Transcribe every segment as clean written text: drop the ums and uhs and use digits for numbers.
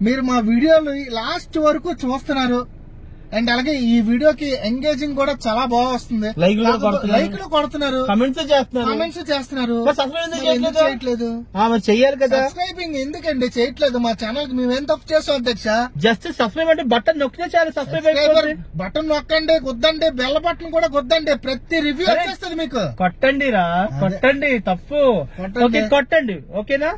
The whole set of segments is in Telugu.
మీరు మా వీడియోలు లాస్ట్ వరకు చూస్తున్నారు. అండ్ అలాగే ఈ వీడియోకి ఎంగేజింగ్ కూడా చాలా బాగా వస్తుంది. లైక్లు కొడుతున్నారు, కామెంట్స్ చేస్తున్నారు. చేయట్లేదు చెయ్యాలి కదా. సబ్స్క్రైబింగ్ ఎందుకండి చేయట్లేదు? మా ఛానల్ కి మేమేం తప్పు చేస్తాం అధ్యక్ష? జస్ట్ సబ్స్క్రైబ్ అంటే బటన్ నొక్కితే చాలు. సబ్స్క్రైబర్ బటన్ నొక్కండి, గుద్దండి, బెల్ బటన్ కూడా గుద్దండి. ప్రతి రివ్యూ వచ్చేస్తుంది మీకు. కొట్టండి రా, కొట్టండి. తప్పు కొట్టండి. ఓకేనా?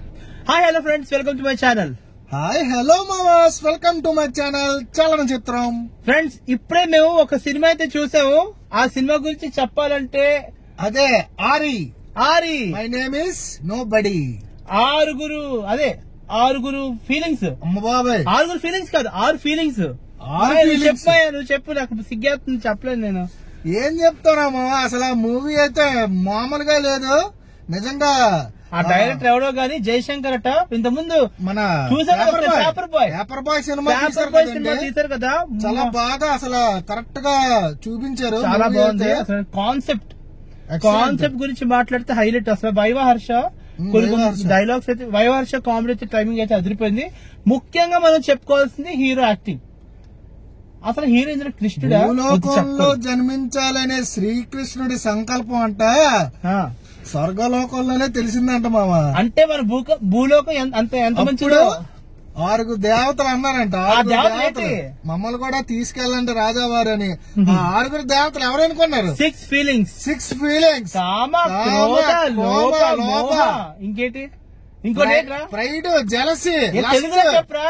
Hi hello friends, welcome to my channel. Hi hello మావాస్, వెల్కమ్ టు మై ఛానల్ చలనచిత్రం. ఫ్రెండ్స్, ఇప్పుడే మేము ఒక సినిమా అయితే చూసాము. ఆ సినిమా గురించి చెప్పాలంటే అదే ఆరి. My name is nobody. ఆరుగురు ఫీలింగ్స్. అమ్మ బాబాయ్, ఆరుగురు ఫీలింగ్స్ కాదు, 6 ఫీలింగ్స్. చెప్పాయా? నువ్వు చెప్పు, నాకు సిగ్గేస్తుంది, చెప్పలేదు నేను. ఏం చెప్తానా మావా, అసలు ఆ మూవీ అయితే మామూలుగా లేదు నిజంగా. ఆ డైరెక్టర్ ఎవడో గానీ జయశంకర్ అట. ఇంత ముందు మన పేపర్ బాయ్ సినిమా తీశారు కదా, చాలా బాగా అసలు కరెక్ట్ గా చూపించారు. చాలా బాగుంది. కాన్సెప్ట్ గురించి మాట్లాడితే హైలైట్. అసలు వైవహర్ష డైలాగ్స్ అయితే, వైవహర్ష కామెడీ అయితే టైమింగ్ అయితే అదిరిపోయింది. ముఖ్యంగా మనం చెప్పుకోవాల్సింది హీరో యాక్టింగ్. అసలు హీరో ఇందులో కృష్ణుడు భూలోకంలో జన్మించాలనే శ్రీకృష్ణుడి సంకల్పం అంట స్వర్గలోకంలోనే తెలిసిందంట మావా. అంటే మన భూలోకం ఎంత మంచిదో. 6 దేవతలు అన్నారంట. మమ్మల్ని కూడా తీసుకెళ్ళండి రాజావారు అని. ఆ 6 దేవతలు ఎవరనుకున్నారు? 6 ఫీలింగ్స్. ఇంకేంటి? ప్రైడ్, జెలసీ,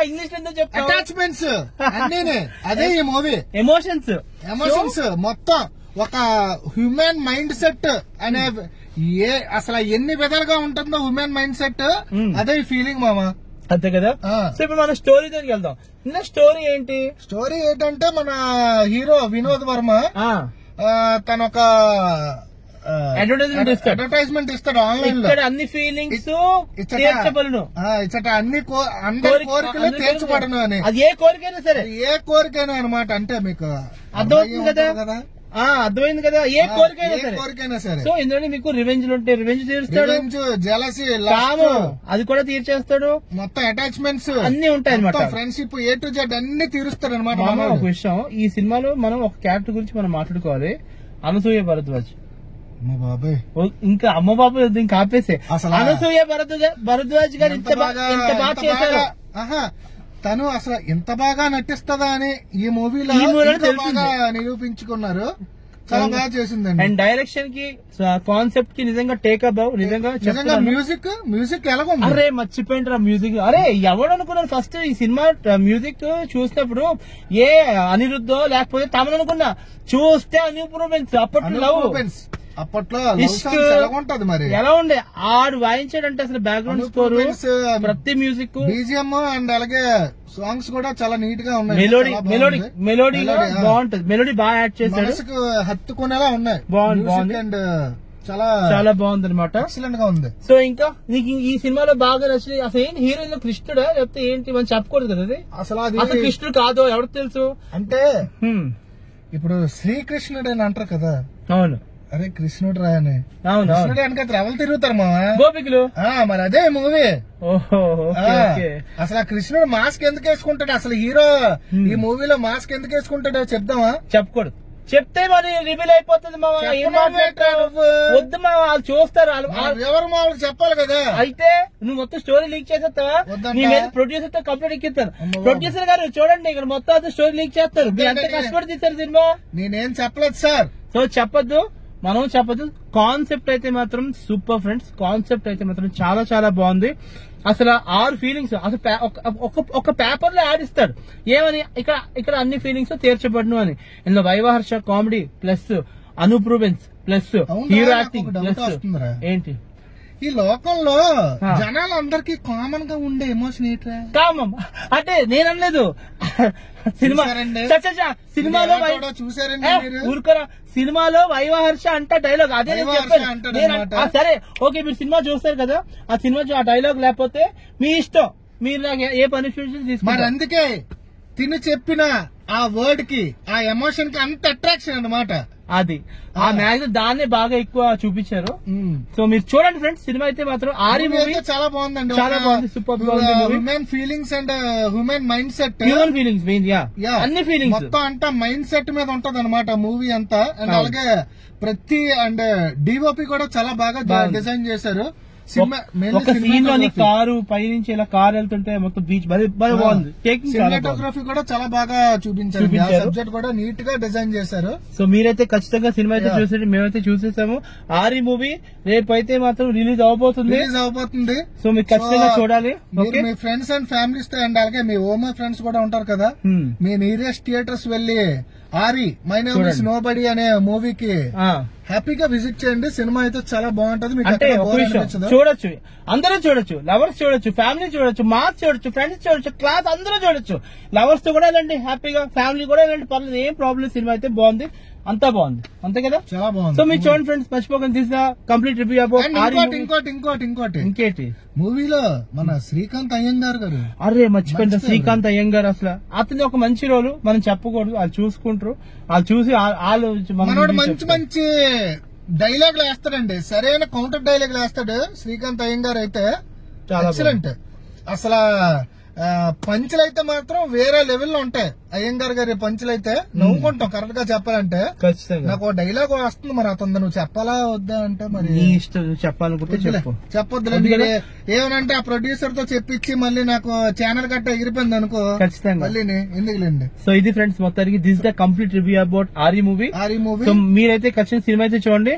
ఇంగ్లీష్ అటాచ్మెంట్స్ అన్నీ అదే ఈ మూవీ. ఎమోషన్స్ మొత్తం ఒక హ్యూమన్ మైండ్ సెట్ అనే అసలు ఎన్ని విధాలుగా ఉంటుందో హ్యూమన్ మైండ్ సెట్, అదే ఈ ఫీలింగ్ మామా. అంతే కదా. సో ఇప్పుడు మన స్టోరీ దగ్గరికి వెళ్దాం. స్టోరీ ఏంటంటే మన హీరో వినోద్ వర్మ తన ఒక అడ్వర్టైజ్మెంట్ ఇస్తాడు ఆన్లైన్ లో. అన్ని ఫీలింగ్స్ ఇచ్చట అన్ని కోరికలు తీర్చబడను అని. అది ఏ కోరికైనా సరే, ఏ కోరికైనా అనమాట. అంటే మీకు అర్థమవుతుంది కదా. అర్థమైంది కదా. ఏ కోరికైనా సరే. సో ఇందులో మీకు రివెంజ్ ఉంటే రివెంజ్ తీరుస్తాడు, జెలసీ, అది కూడా తీర్చేస్తాడు. మొత్తం అటాచ్మెంట్స్ అన్ని ఉంటాయి అనమాట. ఫ్రెండ్షిప్ ఏ టు జెడ్ అన్ని తీరుస్తాడు అనమాట. ఒక విషయం, ఈ సినిమాలో మనం ఒక క్యారెక్టర్ గురించి మనం మాట్లాడుకోవాలి. అనసూయ భరద్వాజ్. ఇంకా అమ్మ బాబాయ్ ఇంకా ఆపేసే. అనసూయ భరద్వాజ్ గారు ఇంత బాగా చేశారు. తను అసలు ఎంత బాగా నటిస్తుందా అని ఈ మూవీలో బాగా నిరూపించుకున్నారు. చాలా బాగా చేసిందండి. అండ్ డైరెక్షన్ కి, కాన్సెప్ట్ కి నిజంగా టేకప్. నిజంగా మ్యూజిక్ ఎలాగో. అరే మర్చిపోయిండ్రా మ్యూజిక్. అరే ఎవడనుకున్నాను ఫస్ట్ ఈ సినిమా మ్యూజిక్ చూసినప్పుడు ఏ అనిరుద్ధో లేకపోతే తమను అనుకున్నా. చూస్తే అన్యూప్రూవెన్స్. అప్పట్లో మరి ఎలా ఉండే ఆడు వాయించాడంటే అసలు బ్యాక్గ్రౌండ్ స్కోర్, ప్రతి మ్యూజిక్, బీజిఎం అండ్ అలాగే సాంగ్స్ కూడా చాలా నీట్ గా ఉన్నాయి. మెలోడీ బాగుంటది. మెలోడీ బాగా యాడ్ చేశాడు. హత్తుకునేలా ఉన్నాయి. బాగుంది అండ్ చాలా బాగుంది అనమాట. ఎక్సలెంట్ గా ఉంది. సో ఇంకా నీకు ఈ సినిమాలో బాగా నచ్చింది అసలు ఏంటి? హీరోయిన్ కృష్ణుడా లేకపోతే ఏంటి మనం చెప్పకూడదు కదా. అది అసలు కృష్ణుడు కాదు, ఎవరికి తెలుసు? అంటే ఇప్పుడు శ్రీకృష్ణుడు అని అంటారు కదా. అవును. అరే కృష్ణుడు రాయని. కృష్ణుడు వెనక ఎవరు తిరుగుతారు మావా? గోపికులు. మరి అదే మూవీ. అసలు ఆ కృష్ణుడు మాస్క్ ఎందుకు వేసుకుంటాడు? అసలు హీరో ఈ మూవీలో మాస్క్ ఎందుకు వేసుకుంటాడో చెప్దామా? చెప్పకూడదు. చెప్తే మరి రివీల్ అయిపోతుంది మావా. వద్దు మావా, వాళ్ళు చూస్తారు. ఎవరు మామూలు చెప్పాలి కదా. అయితే నువ్వు మొత్తం స్టోరీ లీక్ చేసేస్తావా? నీ మీద ప్రొడ్యూసర్ తో కంప్లైంట్ ఎక్కిస్తాను. ప్రొడ్యూసర్ గారు చూడండి, ఇక్కడ మొత్తం స్టోరీ లీక్ చేస్తారు. ఎంత కష్టపడి తీస్తారు సినిమా. నేనేం చెప్పలేదు సార్. సో చెప్పొద్దు, మనం చెప్పదు. కాన్సెప్ట్ అయితే మాత్రం సూపర్ ఫ్రెండ్స్. కాన్సెప్ట్ అయితే మాత్రం చాలా చాలా బాగుంది. అసలు 6 ఫీలింగ్స్ అసలు ఒక పేపర్ లో యాడ్ ఇస్తాడు. ఏమని? ఇక్కడ అన్ని ఫీలింగ్స్ తీర్చబడును అని. ఇందులో Viva Harsha comedy plus Anup Rubens plus hero acting plus ఏంటి ఈ లోకంలో జనాలందరికీ కామన్ గా ఉండే ఎమోషన్ ఏంట్రా? కామం అంటే నేనలేదు. ఊరుకోరా. సినిమాలో వైవహర్ష అంట డైలాగ్ అదే సరే. ఓకే, మీరు సినిమా చూస్తారు కదా, ఆ సినిమా ఆ డైలాగ్ లేకపోతే మీ ఇష్టం, మీరు నాకు ఏ పనిష్మెంట్ తీసుకుంటారు. అందుకే తిని చెప్పిన ఆ వర్డ్ కి ఆ ఎమోషన్ కి అంత అట్రాక్షన్ అన్నమాట. అది ఆ మ్యాగ్జిన్ దాన్ని బాగా ఎక్కువ చూపించారు. సో మీరు చూడండి ఫ్రెండ్స్, సినిమా అయితే మాత్రం ఆర్య మూవీ చాలా బాగుందండి, చాలా బాగుంది, సూపర్ బాగుంది. Human feelings and human mind set, human feelings main, అన్ని ఫీలింగ్స్ మొత్తం అంతా మైండ్ సెట్ మీద ఉంటది అనమాట మూవీ అంతా. అండ్ అలాగే ప్రతి అండ్ డిఓపి కూడా చాలా బాగా డిజైన్ చేశారు. ఒక సీన్ లోని కారు పైనుంచి ఇలా కారు వెళ్తుంటే మొత్తం బీచ్ బాగుంది. సినిమాటోగ్రఫీ కూడా చాలా బాగా చూపించారు, సబ్జెక్ట్ కూడా నీట్ గా డిజైన్ చేశారు. సో మీరైతే ఖచ్చితంగా సినిమా అయితే చూసేది, మేమైతే చూసేసాము. ఆర్య మూవీ రేపు అయితే మాత్రం రిలీజ్ అవబోతుంది. సో మీరు ఖచ్చితంగా చూడాలి. మీ ఫ్రెండ్స్ అండ్ ఫ్యామిలీస్ తో అండ్ అలాగే మీ ఓమా ఫ్రెండ్స్ కూడా ఉంటారు కదా, మీ నియరెస్ట్ థియేటర్స్ వెళ్లి ఆరి మై నేమ్ ఇస్ నోబడీ అనే మూవీకి హ్యాపీగా విజిట్ చేయండి. సినిమా అయితే చాలా బాగుంటది. అంటే చూడొచ్చు, అందరూ చూడొచ్చు, లవర్స్ చూడొచ్చు, ఫ్యామిలీ చూడొచ్చు, మాస్ చూడొచ్చు, ఫ్రెండ్స్ చూడొచ్చు, క్లాస్ అందరూ చూడొచ్చు. లవర్స్ తో కూడా వెళ్ళండి హ్యాపీగా, ఫ్యామిలీ కూడా వెళ్ళండి, పర్లేదు, ఏం ప్రాబ్లం. సినిమా అయితే బాగుంది, అంతా బాగుంది, అంతే కదా, చాలా బాగుంది. సో మీరు చూడండి ఫ్రెండ్స్, మర్చిపోకండి తీసిన కంప్లీట్ రివ్యూ అబౌట్ ఇంకోటి మూవీలో మన శ్రీకాంత్ అయ్యంగార్ గారు, అరే మర్చిపోయింది శ్రీకాంత్ అయ్యంగార్. అసలు అతని ఒక మంచి రోలు మనం చెప్పకూడదు, వాళ్ళు చూసుకుంటారు, వాళ్ళు చూసి మంచి మంచి డైలాగులు వేస్తాడండి, సరైన కౌంటర్ డైలాగులు వేస్తాడు శ్రీకాంత్ అయ్యంగార్ అయితే. ఎక్సలెంట్. అసలు పంచులు అయితే మాత్రం వేరే లెవెల్లో ఉంటాయి. అయ్యంగార్ గారి పంచులు అయితే నవ్వుకుంటాం. కరెక్ట్ గా చెప్పాలంటే నాకు డైలాగ్ వస్తుంది, మరి అతను నువ్వు చెప్పాలా వద్దా అంటే మరి ఇష్టం, చెప్పాలనుకుంటే చెప్పొద్దులేండి. ఏమనంటే ఆ ప్రొడ్యూసర్ తో చెప్పించి మళ్ళీ నాకు ఛానల్ గట్ట ఎగిరిపోయింది అనుకో, ఖచ్చితంగా మళ్ళీ ఎందుకులేండి. సో ఇది ఫ్రెండ్స్ మొత్తానికి this the complete review about Arya movie. So మీరైతే ఖచ్చితంగా సినిమా అయితే చూడండి.